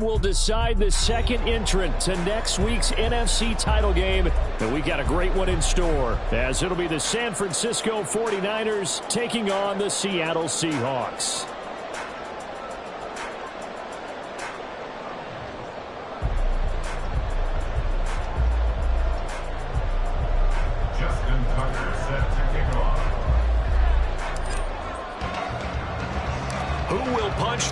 Will decide the second entrant to next week's NFC title game, and we got a great one in store, as it'll be the San Francisco 49ers taking on the Seattle Seahawks.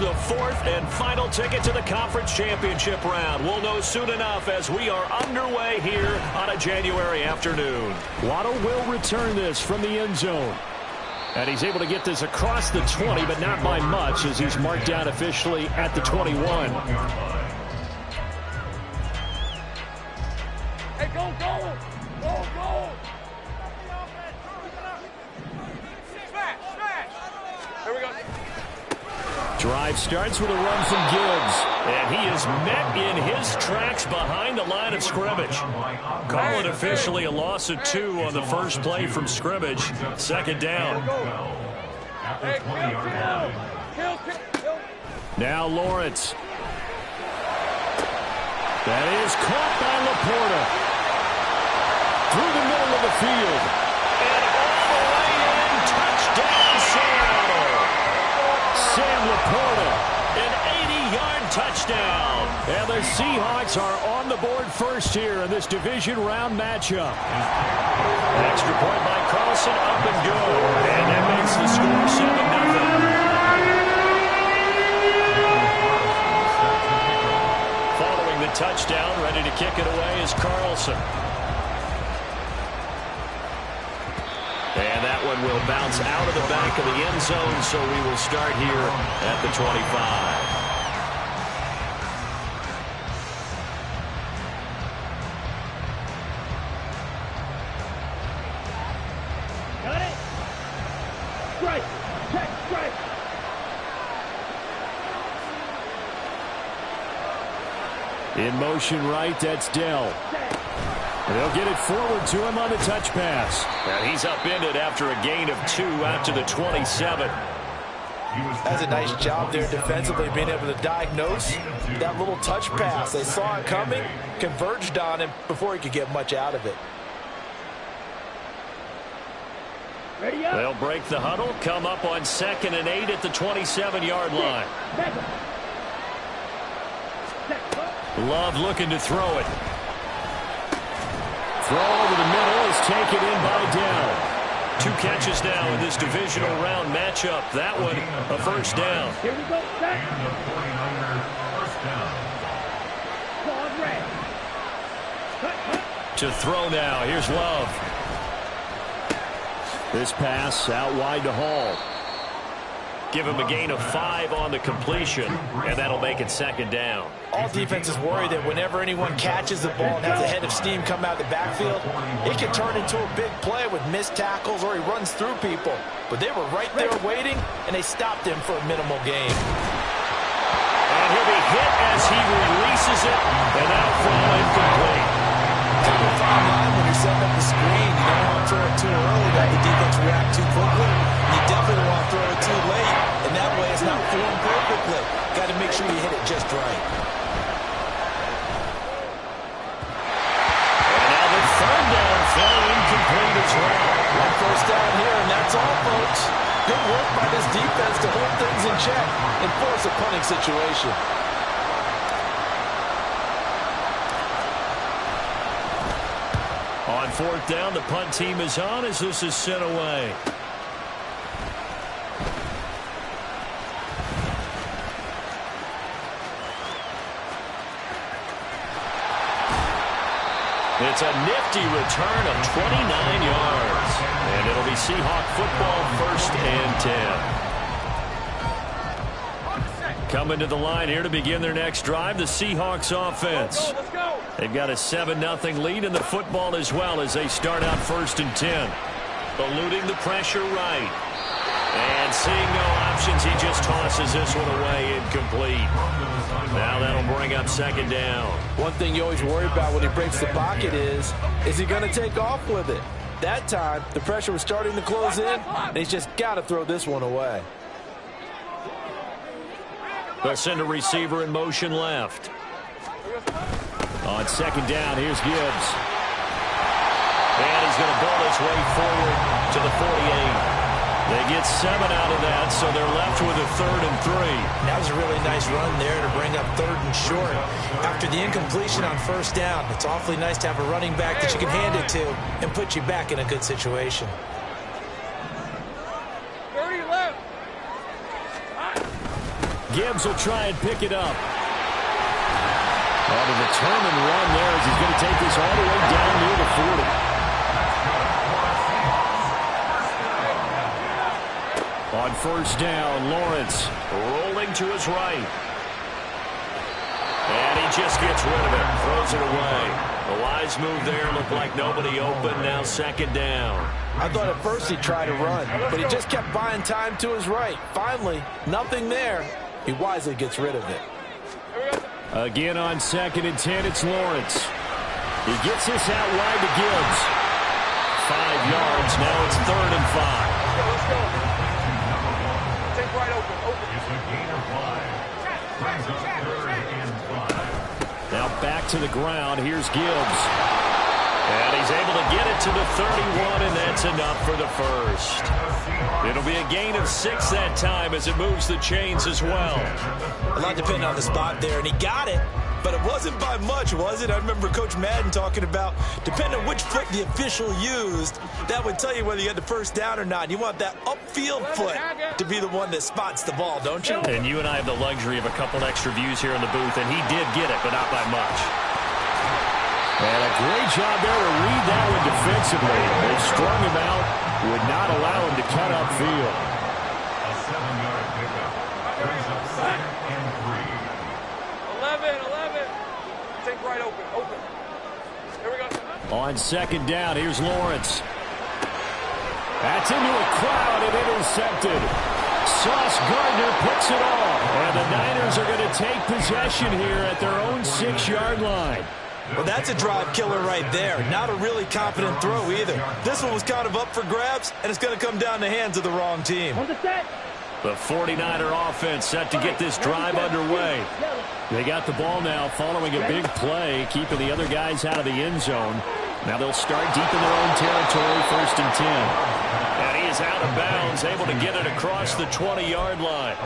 The fourth and final ticket to the conference championship round. We'll know soon enough as we are underway here on a January afternoon. Waddle will return this from the end zone. And he's able to get this across the 20, but not by much, as he's marked down officially at the 21. Hey, go, go! Go, go! Smash, smash! Here we go. Drive starts with a run from Gibbs. And he is met in his tracks behind the line of scrimmage. Call it officially a loss of 2 on the first play from scrimmage. Second down. Now Lawrence. That is caught by Laporta. Through the middle of the field. And all the way in. Touchdown, Seattle. Sam Laporta. An 80-yard touchdown. And the Seahawks are on the board first here in this division round matchup. An extra point by Carlson, up and good. And that makes the score 7-0. Following the touchdown, ready to kick it away is Carlson. And that one will bounce out of the back of the end zone, so we will start here at the 25. Got it? Strike! Check, strike! In motion right, that's Dell. They'll get it forward to him on the touch pass. And he's upended after a gain of 2 out to the 27. That's a nice job there defensively, being able to diagnose that little touch pass. They saw it coming, converged on him before he could get much out of it. Ready up. They'll break the huddle, come up on 2nd and 8 at the 27-yard line. Love looking to throw it. Throw over the middle is taken in by Dell. 2 catches now in this divisional round matchup. That one, a first down. Here we go, set. To throw now, here's Love. This pass out wide to Hall. Give him a gain of 5 on the completion, and that'll make it 2nd down. All defenses worry that whenever anyone catches the ball and has a head of steam come out of the backfield, it can turn into a big play with missed tackles or he runs through people. But they were right there waiting, and they stopped him for a minimal gain. And he'll be hit as he releases it, and that'll fall incomplete. Kind of a fine line when you're setting up the screen. You don't want to throw it too early, let the defense react too quickly. You definitely don't want to throw it too late, and that way it's not formed perfectly. Got to make sure you hit it just right. And now the 3rd down throw incomplete as well. One first down here, and that's all, folks. Good work by this defense to hold things in check and force a punting situation. On 4th down, the punt team is on as this is sent away. It's a nifty return of 29 yards. And it'll be Seahawk football, 1st and 10. Coming to the line here to begin their next drive, the Seahawks offense. Let's go. They've got a 7-0 lead in the football as well as they start out 1st and 10. Eluding the pressure right. And seeing no options, he just tosses this one away incomplete. Now that'll bring up 2nd down. One thing you always worry about when he breaks the pocket is he going to take off with it? That time, the pressure was starting to close in, and he's just got to throw this one away. They'll send a receiver in motion left. On second down, here's Gibbs. And he's going to bowl his way forward to the 48. They get 7 out of that, so they're left with a 3rd and 3. That was a really nice run there to bring up 3rd and short. After the incompletion on 1st down, it's awfully nice to have a running back that you can hand it to and put you back in a good situation. 30 left. Gibbs will try and pick it up. Oh, the determined run there as he's going to take this all the way down near the 40. On 1st down, Lawrence Rolling to his right. And he just gets rid of it. Throws it away. A wise move there. Looked like nobody open. Now 2nd down. I thought at first he'd try to run, but he just kept buying time to his right. Finally, nothing there. He wisely gets rid of it. again on 2nd and 10. It's Lawrence. He gets this out wide to Gibbs. 5 yards. Now it's 3rd and 5. Let's go. Take right open. It's a gain of 5. Brings up 3rd and 5. Now back to the ground. Here's Gibbs. And he's able to get it to the 31, and that's enough for the first. It'll be a gain of 6 that time as it moves the chains as well. A lot depending on the spot there, and he got it, but it wasn't by much, was it? I remember Coach Madden talking about, depending on which foot the official used, that would tell you whether you had the first down or not. You want that upfield foot to be the one that spots the ball, don't you? And you and I have the luxury of a couple extra views here in the booth, and he did get it, but not by much. And a great job there to read that one defensively. They strung him out, would not allow him to cut upfield. A 7-yard pickup. Brings up 2nd and 3. 11. Take right open. Here we go. On 2nd down, here's Lawrence. That's into a crowd and intercepted. Sauce Gardner picks it off. And the Niners are going to take possession here at their own 6-yard line. Well, that's a drive killer right there. Not a really confident throw either. This one was kind of up for grabs, and it's going to come down the hands of the wrong team. The 49er offense set to get this drive underway. They got the ball now following a big play, keeping the other guys out of the end zone. Now they'll start deep in their own territory, 1st and 10. And he is out of bounds, able to get it across the 20-yard line.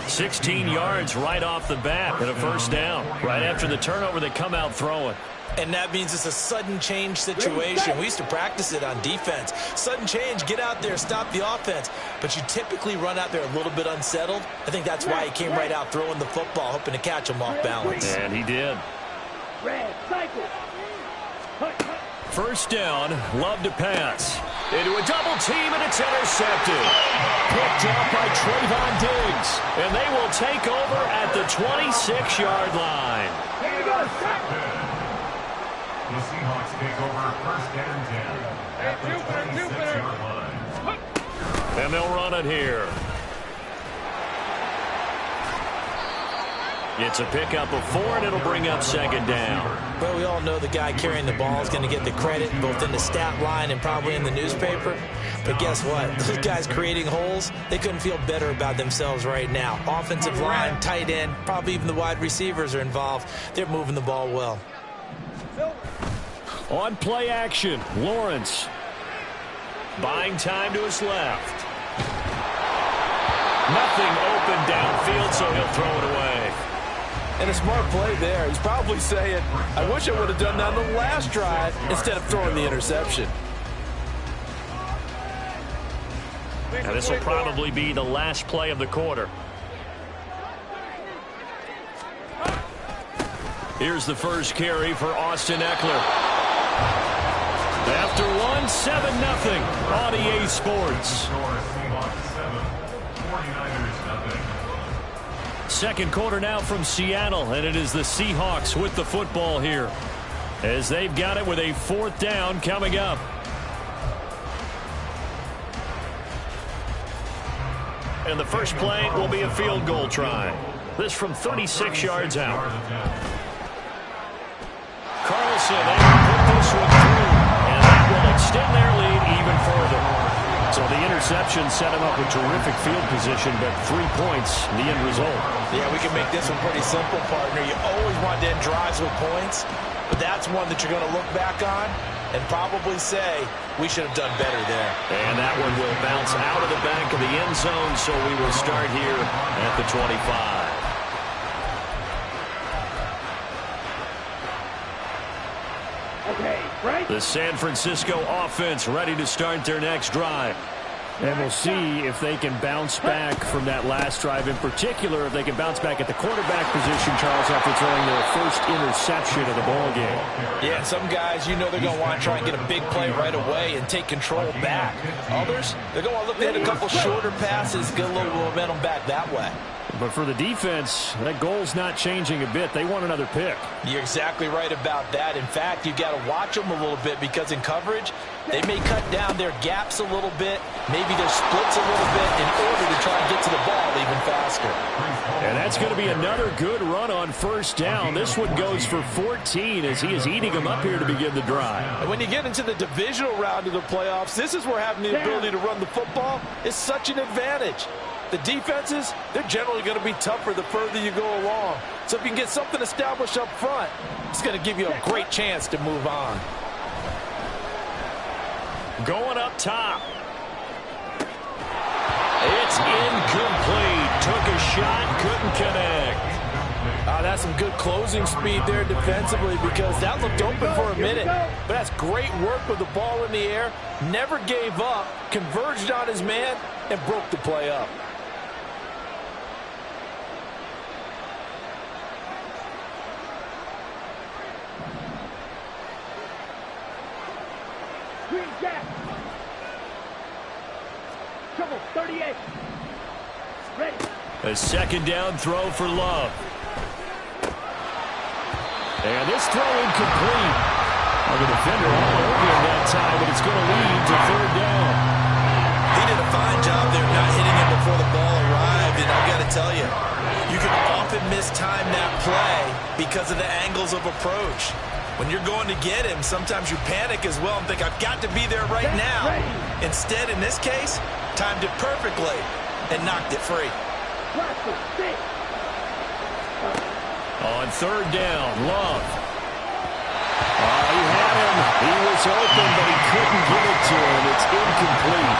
16 yards right off the bat and a 1st down. Right after the turnover, they come out throwing. And that means it's a sudden change situation. We used to practice it on defense. Sudden change, get out there, stop the offense. But you typically run out there a little bit unsettled. I think that's why he came right out throwing the football, hoping to catch him off balance. And he did. 1st down, Love to pass. Into a double team, and it's intercepted. Picked up by Trayvon Diggs. And they will take over at the 26-yard line. The Seahawks take over 1st and 10 at the 26-yard line. And they'll run it here. It's a pickup of 4, and it'll bring up 2nd down. Well, we all know the guy carrying the ball is going to get the credit both in the stat line and probably in the newspaper. But guess what? Those guys creating holes, they couldn't feel better about themselves right now. Offensive line, tight end, probably even the wide receivers are involved. They're moving the ball well. On play action, Lawrence. Buying time to his left. Nothing open downfield, so he'll throw it away. And a smart play there. He's probably saying, I wish I would have done that on the last drive instead of throwing the interception. And this will probably be the last play of the quarter. Here's the first carry for Austin Eckler. After one, 7-0 on EA Sports. Second quarter now from Seattle, and it is the Seahawks with the football here as they've got it with a 4th down coming up. And the first play will be a field goal try. This from 36 yards out. Carlson able to put this one through, and that will extend their lead even further. So the interception set him up with terrific field position, but 3 points, the end result. Yeah, we can make this one pretty simple, partner. You always want to end drives with points, but that's one that you're going to look back on and probably say, we should have done better there. And that one will bounce out of the back of the end zone, so we will start here at the 25. The San Francisco offense ready to start their next drive. And we'll see if they can bounce back from that last drive. In particular, if they can bounce back at the quarterback position, Charles, after throwing their first interception of the ball game. Yeah, some guys, you know they're going to want to try and get a big play right away and take control back. Others, they're going to look to hit a couple shorter passes, get a little momentum back that way. But for the defense, that goal's not changing a bit. They want another pick. You're exactly right about that. In fact, you've got to watch them a little bit because in coverage, they may cut down their gaps a little bit, maybe their splits a little bit in order to try and get to the ball even faster. And that's going to be another good run on first down. This one goes for 14 as he is eating them up here to begin the drive. And when you get into the divisional round of the playoffs, this is where having the ability to run the football is such an advantage. The defenses, they're generally going to be tougher the further you go along. So if you can get something established up front, it's going to give you a great chance to move on. Going up top. It's incomplete. Took a shot, couldn't connect. That's some good closing speed there defensively because that looked open for a minute. But that's great work with the ball in the air. Never gave up, converged on his man, and broke the play up. Trouble, 38. Ready. A second down throw for Love. And this throw incomplete. The defender all over him that time, but it's going to lead to third down. He did a fine job there not hitting him before the ball arrived, and I've got to tell you, you can often mistime that play because of the angles of approach. When you're going to get him, sometimes you panic as well and think, I've got to be there right now. Instead, in this case, timed it perfectly and knocked it free. On third down, Love. He had him. He was open, but he couldn't get it to him. It's incomplete.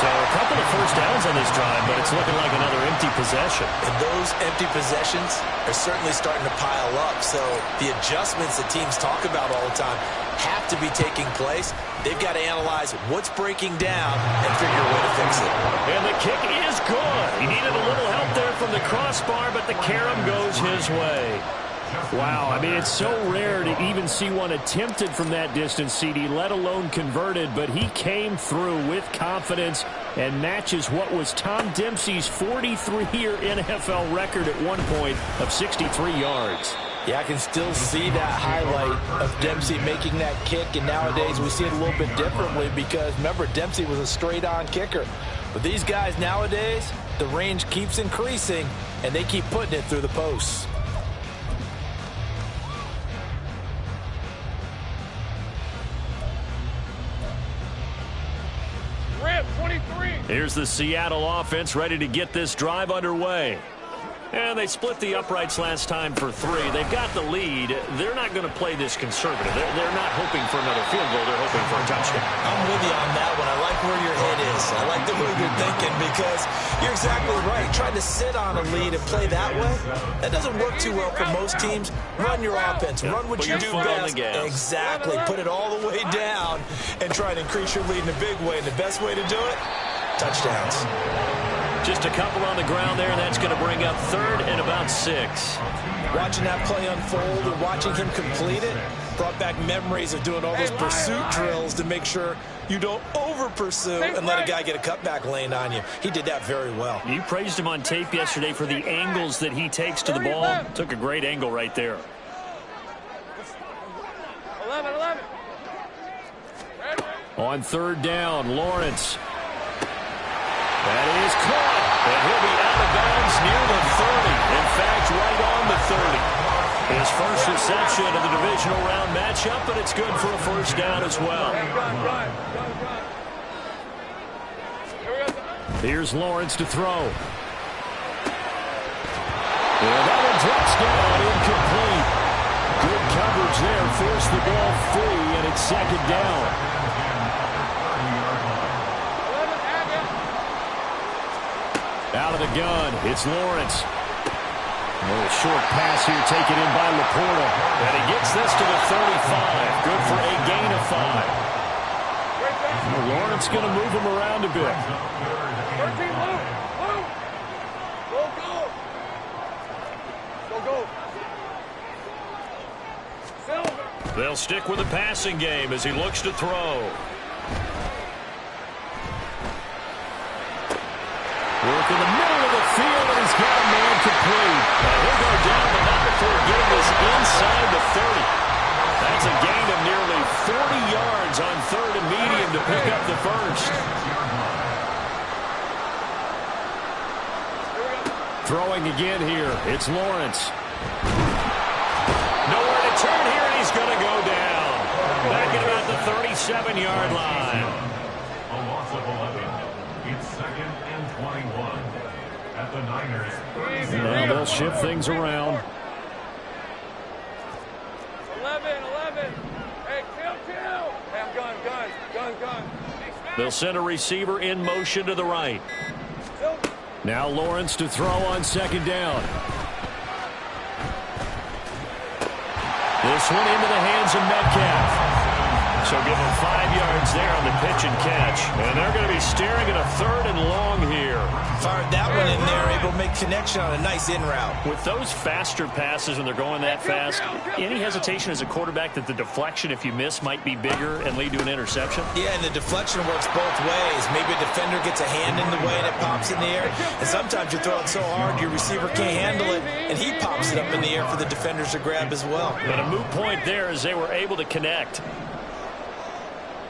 So a couple of first downs on this drive, but it's looking like another empty possession. And those empty possessions are certainly starting to pile up. So the adjustments that teams talk about all the time have to be taking place. They've got to analyze what's breaking down and figure a way to fix it. And the kick is good. He needed a little help there from the crossbar, but the carom goes his way. Wow, I mean, it's so rare to even see one attempted from that distance, CD, let alone converted, but he came through with confidence and matches what was Tom Dempsey's 43-year NFL record at one point of 63 yards. Yeah, I can still see that highlight of Dempsey making that kick, and nowadays we see it a little bit differently because, remember, Dempsey was a straight-on kicker. But these guys nowadays, the range keeps increasing, and they keep putting it through the posts. Here's the Seattle offense ready to get this drive underway. And they split the uprights last time for 3. They've got the lead. They're not going to play this conservative. They're not hoping for another field goal. They're hoping for a touchdown. I'm with you on that one. I like where your head is. I like the way you're thinking because you're exactly right. Trying to sit on a lead and play that way, that doesn't work too well for most teams. Run your offense. Run what you do best. Exactly. Put it all the way down and try and increase your lead in a big way. And the best way to do it, touchdowns. Just a couple on the ground there, and that's going to bring up third and about 6. Watching that play unfold and watching him complete it brought back memories of doing all those pursuit drills to make sure you don't over-pursue and let a guy get a cutback lane on you. He did that very well. You praised him on tape yesterday for the angles that he takes to the ball. Took a great angle right there. 11. On third down, Lawrence. That is caught, and he'll be out of bounds near the 30. In fact, right on the 30. His first reception of the divisional round matchup, but it's good for a first down as well. Here's Lawrence to throw. And that one drops down, incomplete. Good coverage there, forced the ball free, and it's second down. Out of the gun, it's Lawrence. A little short pass here taken in by Laporta. And he gets this to the 35. Good for a gain of 5. Well, Lawrence going to move him around a bit. 13, move. Go. They'll stick with the passing game as he looks to throw. Work in the middle of the field, and he's got a man complete. He'll go down, but not before getting this inside the 30. That's a gain of nearly 40 yards on 3rd and medium to pick up the first. Throwing again here. It's Lawrence. Nowhere to turn here, and he's going to go down. Back at about the 37-yard line. A loss of 11. It's 2nd and 21. At the Niners. Now they'll shift things around. 11. Hey, kill. Hey, I'm gun. They'll send a receiver in motion to the right. Now Lawrence to throw on 2nd down. This one into the hands of Metcalf. So give him 5 yards there on the pitch and catch. And they're going to be staring at a 3rd and long here. Fired that one in there, able to make connection on a nice in route. With those faster passes when they're going that fast, any hesitation as a quarterback that the deflection, if you miss, might be bigger and lead to an interception? Yeah, and the deflection works both ways. Maybe a defender gets a hand in the way and it pops in the air. And sometimes you throw it so hard your receiver can't handle it, and he pops it up in the air for the defenders to grab as well. But a moot point there as they were able to connect.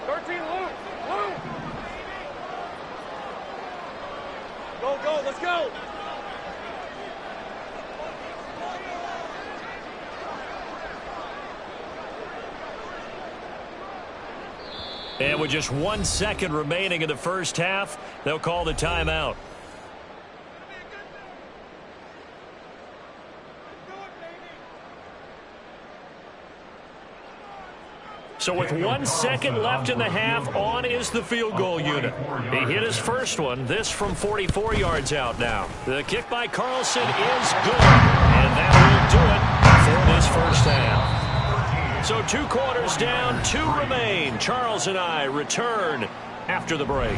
13, Luke. Go, let's go. And with just 1 second remaining in the first half, they'll call the timeout. So with 1 second left in the half, on is the field goal unit. He hit his first one, this from 44 yards out now. The kick by Carlson is good, and that will do it for this first half. So 2 quarters down, 2 remain. Charles and I return after the break.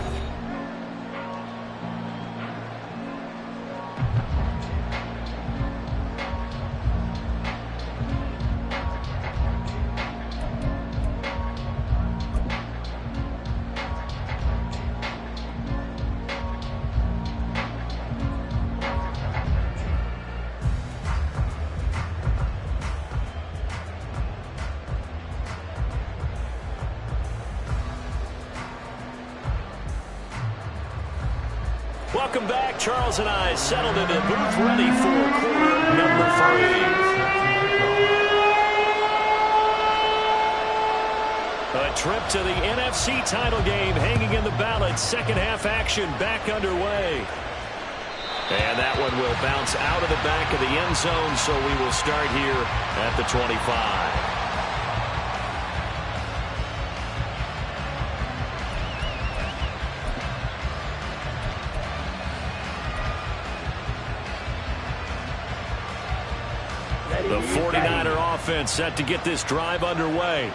Welcome back. Charles and I settled into the booth, ready for quarter number 3. A trip to the NFC title game hanging in the balance. Second half action back underway. And that one will bounce out of the back of the end zone, so we will start here at the 25. The 49er offense set to get this drive underway.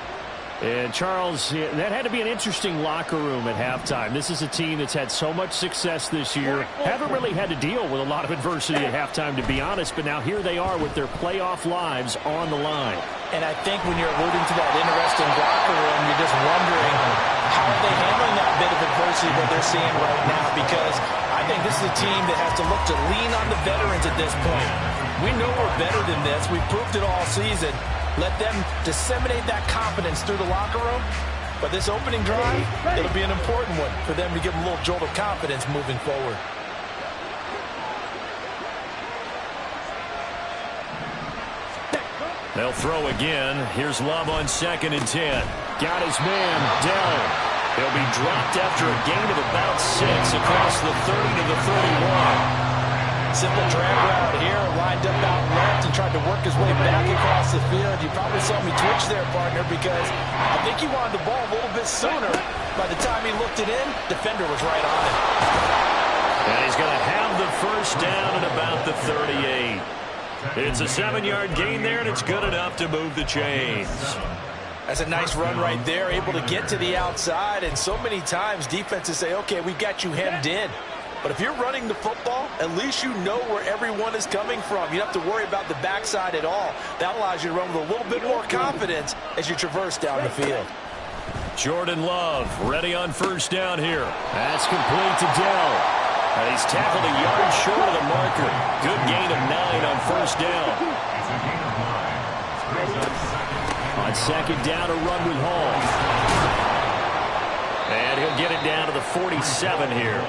And Charles, that had to be an interesting locker room at halftime. This is a team that's had so much success this year. Haven't really had to deal with a lot of adversity at halftime, to be honest. But now here they are with their playoff lives on the line. And I think when you're alluding to that interesting locker room, you're just wondering how are they handling that bit of adversity that they're seeing right now, because I think this is a team that has to look to lean on the veterans at this point. We know we're better than this. We proved it all season. Let them disseminate that confidence through the locker room. But this opening drive, it'll be an important one for them to give them a little jolt of confidence moving forward. They'll throw again. Here's Love on 2nd and 10. Got his man, Dell. He'll be dropped after a gain of about 6 across the 30 to the 31. Simple drag route here, lined up out left and tried to work his way back across the field. You probably saw me twitch there, partner, because I think he wanted the ball a little bit sooner. By the time he looked it in, defender was right on it. And he's going to have the first down at about the 38. It's a 7-yard gain there, and it's good enough to move the chains. That's a nice run right there, able to get to the outside. And so many times defenses say, okay, we've got you hemmed in. But if you're running the football, at least you know where everyone is coming from. You don't have to worry about the backside at all. That allows you to run with a little bit more confidence as you traverse down the field. Jordan Love ready on first down here. That's complete to Dell. And he's tackled a yard short of the marker. Good gain of 9 on first down. On second down, a run with Hall. And he'll get it down to the 47 here.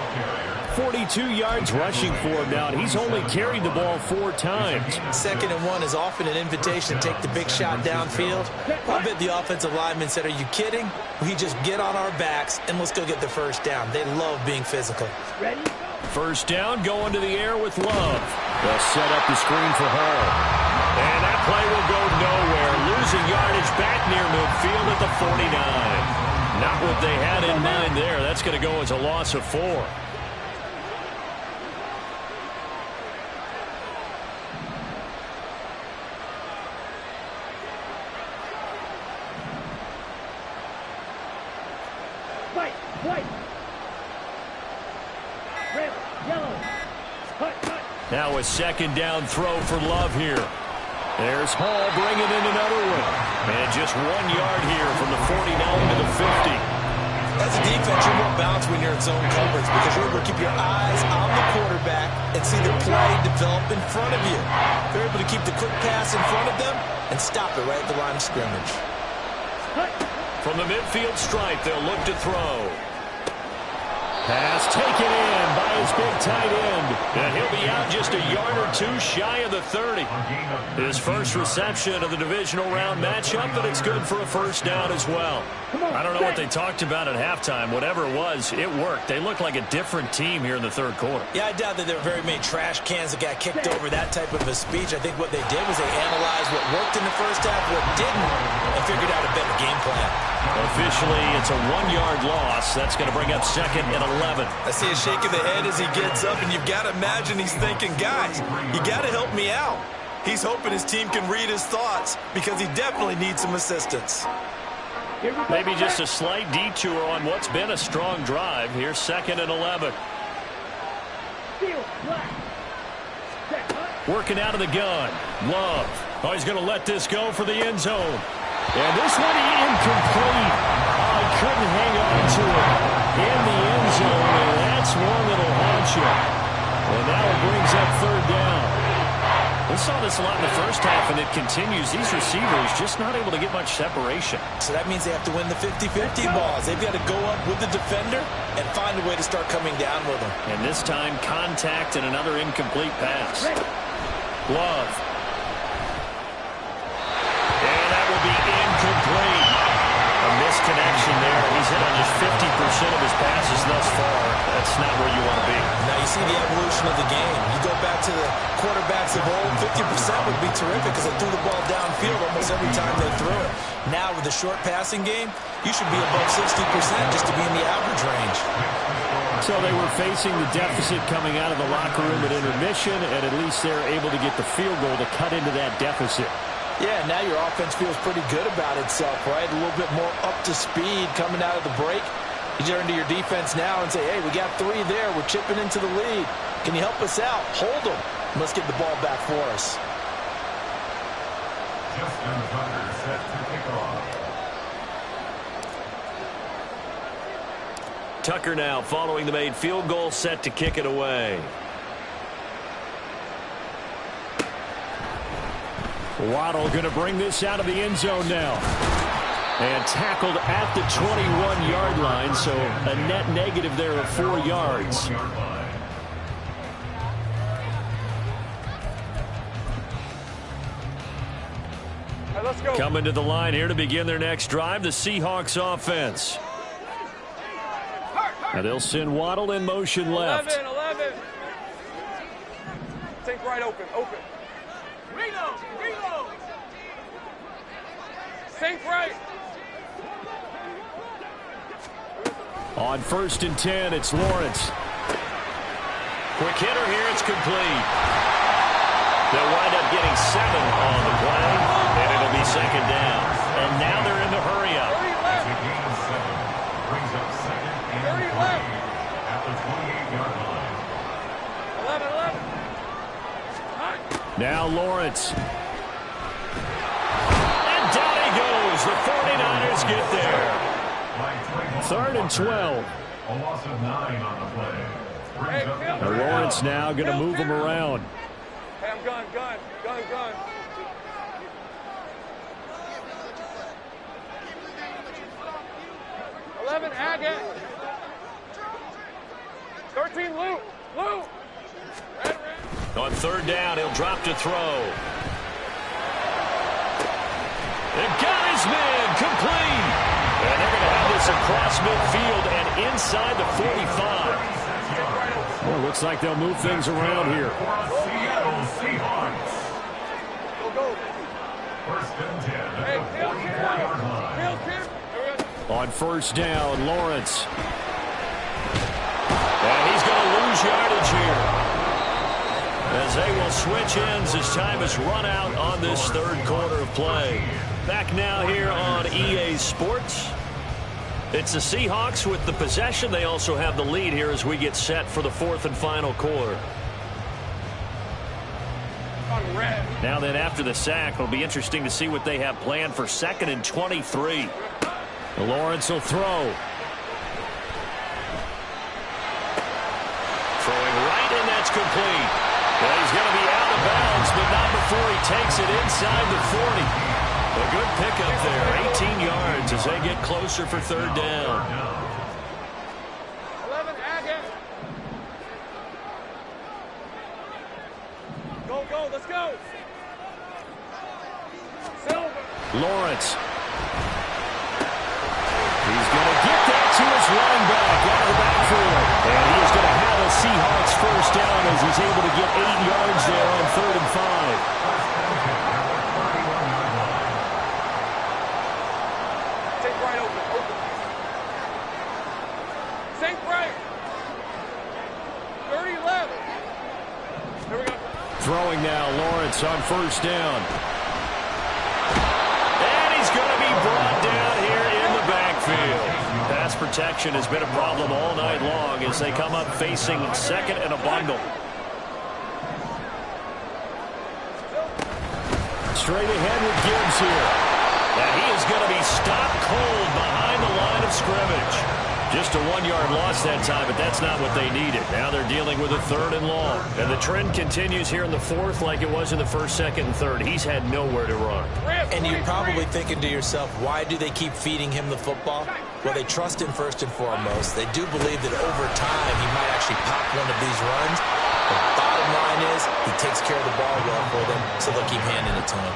42 yards rushing for him now, and he's only carried the ball 4 times. 2nd and 1 is often an invitation to take the big shot downfield. I bet the offensive lineman said, are you kidding? We just get on our backs and let's go get the first down. They love being physical. Ready? First down, going to the air with Love. They'll set up the screen for Hall. And that play will go nowhere. Losing yardage back near midfield at the 49. Not what they had in mind there. That's going to go as a loss of 4. White. Red, yellow. Cut. Now a second down throw for Love here. There's Hall bringing in another one. And just 1 yard here from the 49 to the 50. As a defense, you're more balanced when you're in zone coverage because you're able to keep your eyes on the quarterback and see the play develop in front of you. You're able to keep the quick pass in front of them and stop it right at the line of scrimmage. From the midfield stripe, they'll look to throw. Pass taken in by his big tight end. And he'll be out just a yard or 2 shy of the 30. His first reception of the divisional round matchup, but it's good for a first down as well. I don't know what they talked about at halftime. Whatever it was, it worked. They looked like a different team here in the 3rd quarter. Yeah, I doubt that there were very many trash cans that got kicked over that type of a speech. I think what they did was they analyzed what worked in the first half, what didn't, and figured out a better game plan. Officially, it's a 1-yard loss. That's going to bring up 2nd and 11. I see a shake of the head as he gets up, and you've got to imagine he's thinking, guys, you got to help me out. He's hoping his team can read his thoughts because he definitely needs some assistance. Maybe just a slight detour on what's been a strong drive. Here's 2nd and 11. Working out of the gun. Love. Oh, he's going to let this go for the end zone. And this one incomplete. Oh, he couldn't hang on to it in the end zone, and that's one that'll haunt you. And now it brings up 3rd down. We saw this a lot in the first half, and it continues. These receivers just not able to get much separation. So that means they have to win the 50-50 balls. They've got to go up with the defender and find a way to start coming down with them. And this time, contact and another incomplete pass. Love. And that will be incomplete. A misconnection there. He's hit on just 50% of his passes thus far. That's not where you want to be. Now you see the evolution of the game. You go back to the quarterbacks of old, 50% would be terrific because they threw the ball downfield almost every time they threw it. Now with the short passing game, you should be above 60% just to be in the average range. So they were facing the deficit coming out of the locker room at intermission, and at least they're able to get the field goal to cut into that deficit. Yeah, now your offense feels pretty good about itself, right? A little bit more up to speed coming out of the break. You turn to your defense now and say, hey, we got 3 there. We're chipping into the lead. Can you help us out? Hold them. Let's get the ball back for us. Justin Tucker set to kick off. Tucker now following the made field goal, set to kick it away. Waddle going to bring this out of the end zone now. And tackled at the 21-yard line, so a net negative there of 4 yards. Let's go. Coming to the line here to begin their next drive, the Seahawks offense. Now they'll send Waddle in motion left. 11. Take right open. Reload. Think right. On 1st and 10, it's Lawrence. Quick hitter here, it's complete. They'll wind up getting 7 on the play, and it'll be 2nd down. And now they're in the hurry up. As a gain of 7, brings up 2nd and 3 at the 28-yard line. 11. Now Lawrence. And down he goes. The 49ers get there. 3rd and 12. A loss of 9 on the play. Brings up Now Lawrence now going to move him around. Hey, I'm gun. 11, Agate. 13, Lou. Red. On 3rd down, he'll drop to throw. They've got his man complete. And they're going to have this across midfield and inside the 45. Well, looks like they'll move things around here. Seattle Seahawks. Go. 1st and 10 Hey, at the 44-yard line. On 1st down, Lawrence. And he's going to lose yardage here. As they will switch ends as time is run out on this 3rd quarter of play. Back now here on EA Sports. It's the Seahawks with the possession. They also have the lead here as we get set for the 4th and final quarter. Now then, after the sack, it'll be interesting to see what they have planned for 2nd and 23. Lawrence will throw. Throwing right, and that's complete. Well, he's going to be out of bounds, but not before he takes it inside the 40. A good pickup there, 18 yards as they get closer for 3rd down. 11, Agate. Go, let's go. Silver. Lawrence. He's going to get that to his running back out of the backfield. And he is going to have a Seahawks 1st down as he's able to get 8 yards there on 3rd and 5. Take right open. Think right. 30-11. Here we go. Throwing now, Lawrence on 1st down. And he's going to be brought down here in the backfield. Pass protection has been a problem all night long as they come up facing 2nd and a bundle. Straight ahead with Gibbs here. And he is going to be stopped cold behind the line of scrimmage. Just a 1-yard loss that time, but that's not what they needed. Now they're dealing with a 3rd and long. And the trend continues here in the 4th like it was in the 1st, 2nd, and 3rd. He's had nowhere to run. And you're probably thinking to yourself, why do they keep feeding him the football? Well, they trust him first and foremost. They do believe that over time he might actually pop one of these runs. The bottom line is he takes care of the ball well for them, so they'll keep handing it to him.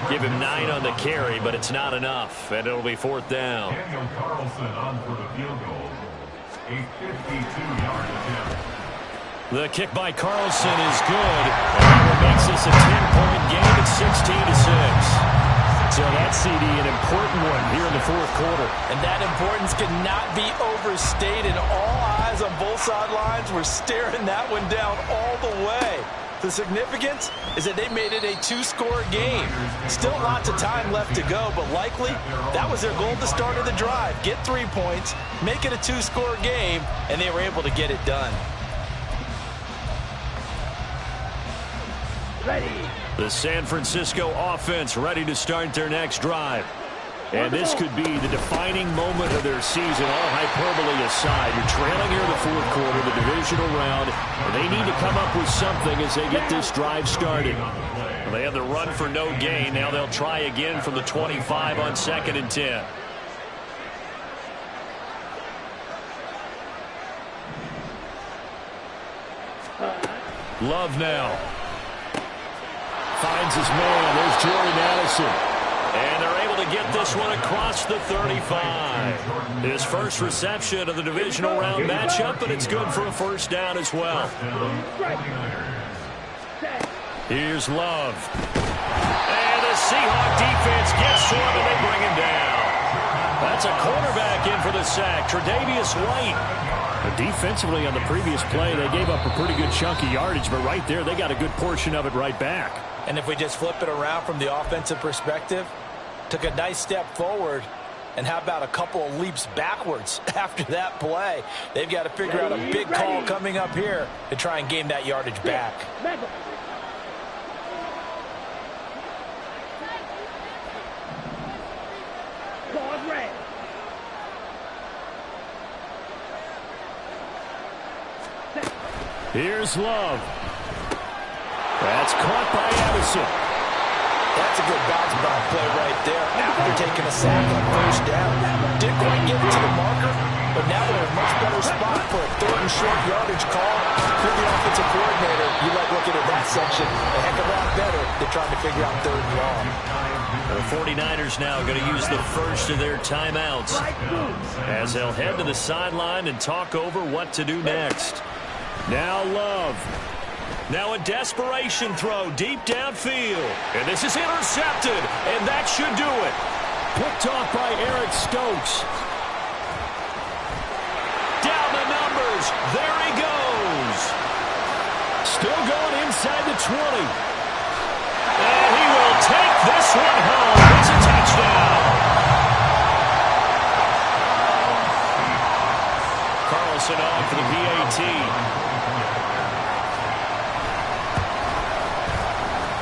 Give him 9 on the carry, but it's not enough, and it'll be 4th down. Daniel Carlson on for the field goal. A 52-yard attempt. The kick by Carlson is good. And it makes this a 10-point game at 16-6. So that CD, an important one here in the 4th quarter. And that importance cannot be overstated. All eyes on both sidelines were staring that one down all the way. The significance is that they made it a 2-score game. Still lots of time left to go, but likely that was their goal at the start of the drive. Get 3 points, make it a 2-score game, and they were able to get it done. Ready. The San Francisco offense ready to start their next drive. And this could be the defining moment of their season, all hyperbole aside. You're trailing here in the 4th quarter, the divisional round, and they need to come up with something as they get this drive started. Well, they had the run for no gain. Now they'll try again from the 25 on 2nd and 10. Love now. Finds his man. There's Jordy Madison. And they're able to get this one across the 35. His first reception of the divisional round matchup, but it's good for a first down as well. Here's Love. And the Seahawk defense gets to him, and they bring him down. That's a cornerback in for the sack, Tre'Davious White. Defensively on the previous play, they gave up a pretty good chunk of yardage, but right there, they got a good portion of it right back. And if we just flip it around from the offensive perspective, took a nice step forward, and how about a couple of leaps backwards after that play? They've got to figure out a big call coming up here to try and gain that yardage back. Here's Love. That's caught by Addison. That's a good bounce back play right there after taking a sack on first down. Didn't quite get it to the marker, but now they're in a much better spot for a third and short yardage call. For the offensive coordinator, you like looking at that section a heck of a lot better than trying to figure out third and long. The 49ers now going to use the first of their timeouts as they'll head to the sideline and talk over what to do next. Now Love. Now a desperation throw deep downfield. And this is intercepted, and that should do it. Picked off by Eric Stokes. Down the numbers. There he goes. Still going inside the 20. And he will take this one home. It's a touchdown. Carlson on for the PAT.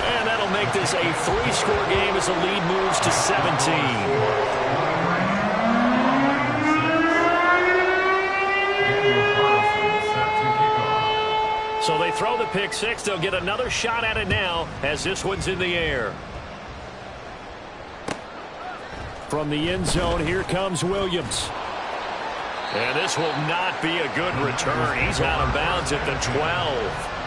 And that'll make this a 3-score game as the lead moves to 17. So they throw the pick six. They'll get another shot at it now as this one's in the air. From the end zone, here comes Williams. And this will not be a good return. He's out of bounds at the 12.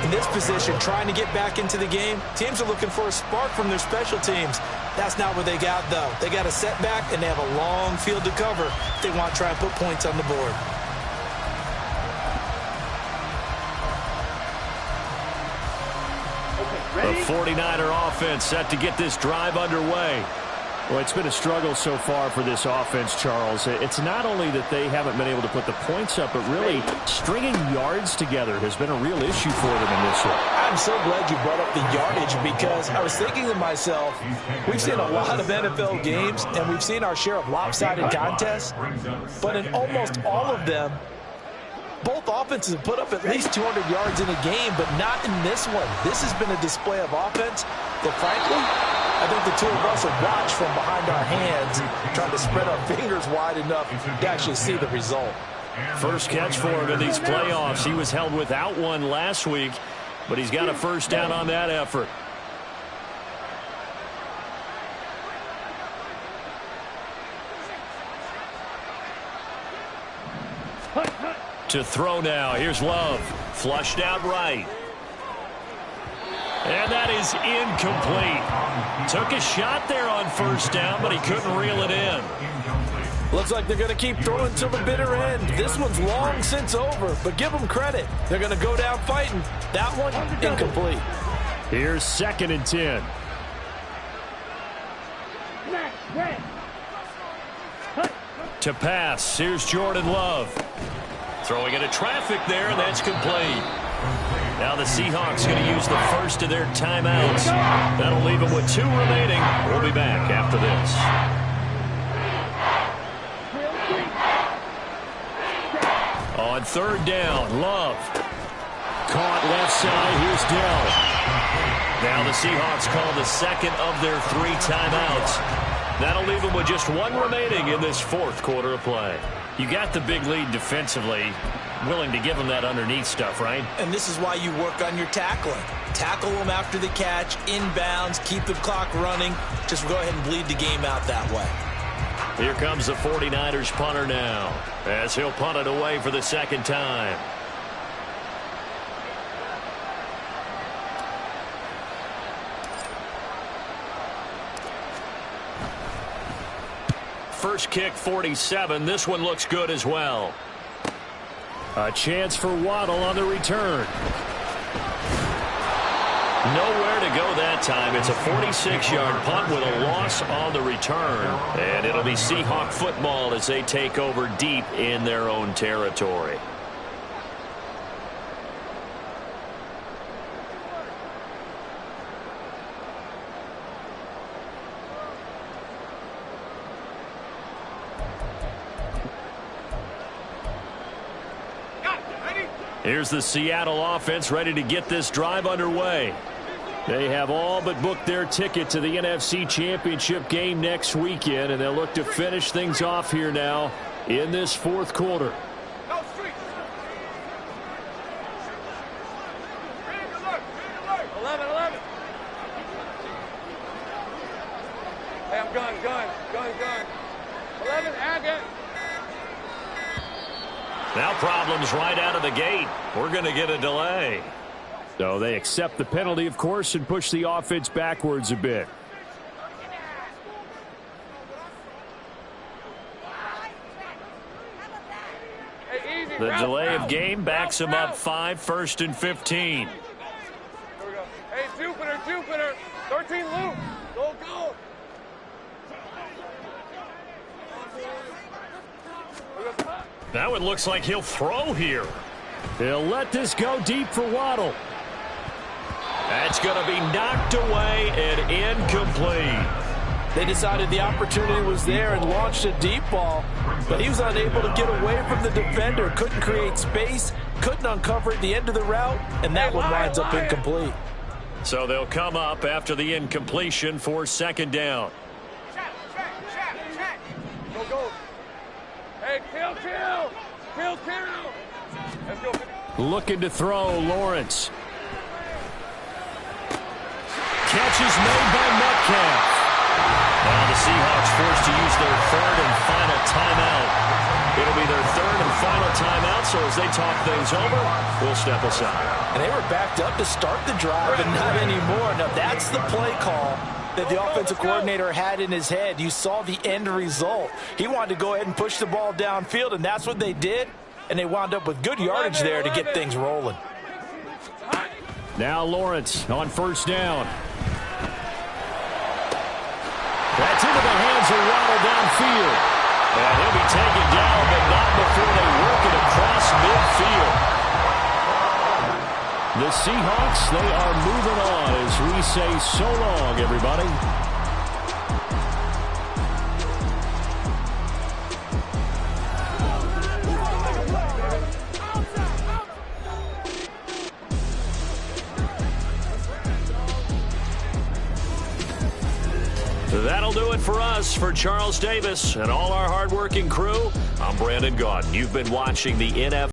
In this position, trying to get back into the game, teams are looking for a spark from their special teams. That's not what they got, though. They got a setback, and they have a long field to cover if they want to try and put points on the board. The 49er offense set to get this drive underway. Well, it's been a struggle so far for this offense, Charles. It's not only that they haven't been able to put the points up, but really stringing yards together has been a real issue for them in this one. I'm so glad you brought up the yardage because I was thinking to myself, we've seen a lot of NFL games and we've seen our share of lopsided contests, but in almost all of them, both offenses have put up at least 200 yards in a game, but not in this one. This has been a display of offense that, frankly, I think the two of us have watched from behind our hands, trying to spread our fingers wide enough to actually see the result. First catch for him in these playoffs. He was held without one last week, but he's got a first down on that effort. To throw now. Here's Love. Flushed out right. And that is incomplete. Took a shot there on first down, but he couldn't reel it in. Looks like they're going to keep throwing till the bitter end. This one's long since over, but give them credit. They're going to go down fighting. That one, incomplete. Here's 2nd and 10. To pass. Here's Jordan Love. Throwing into traffic there, and that's complete. Now the Seahawks going to use the first of their timeouts. That'll leave them with 2 remaining. We'll be back after this. On 3rd down, Love. Caught left side. Here's Dell. Now the Seahawks call the 2nd of their 3 timeouts. That'll leave them with just 1 remaining in this 4th quarter of play. You got the big lead defensively. Willing to give them that underneath stuff, right? And this is why you work on your tackling. Tackle them after the catch, inbounds, keep the clock running. Just go ahead and bleed the game out that way. Here comes the 49ers punter now, as he'll punt it away for the 2nd time. first kick 47. This one looks good as well. A chance for Waddle on the return. Nowhere to go that time. It's a 46-yard punt with a loss on the return. And it'll be Seahawk football as they take over deep in their own territory. Here's the Seattle offense ready to get this drive underway. They have all but booked their ticket to the NFC Championship game next weekend, and they'll look to finish things off here now in this fourth quarter. No street. 11. Hey, I'm gun. 11, Agate. Now problems right out of the gate. We're going to get a delay. So they accept the penalty, of course, and push the offense backwards a bit. The delay of game backs him up 5, 1st and 15. Here we go. Hey, Jupiter. 13 loop. Go. Now it looks like he'll throw here. They'll let this go deep for Waddle. That's going to be knocked away and incomplete. They decided the opportunity was there and launched a deep ball, but he was unable to get away from the defender, couldn't create space, couldn't uncover at the end of the route, and that one winds up incomplete. So they'll come up after the incompletion for 2nd down. Check. Go. Hey, kill. Let's go. Looking to throw, Lawrence. Catch is made by Metcalf. Now the Seahawks forced to use their 3rd and final timeout. It'll be their 3rd and final timeout, so as they talk things over, we'll step aside. And they were backed up to start the drive, and not anymore. Now that's the play call that the offensive coordinator had in his head. You saw the end result. He wanted to go ahead and push the ball downfield, and that's what they did. And they wound up with good yardage there to get things rolling. Now Lawrence on 1st down. That's into the hands of Waddle downfield. And he'll be taken down, but not before they work it across midfield. The Seahawks, they are moving on as we say so long, everybody. That'll do it for us. For Charles Davis and all our hardworking crew, I'm Brandon Gaudin. You've been watching the NFL.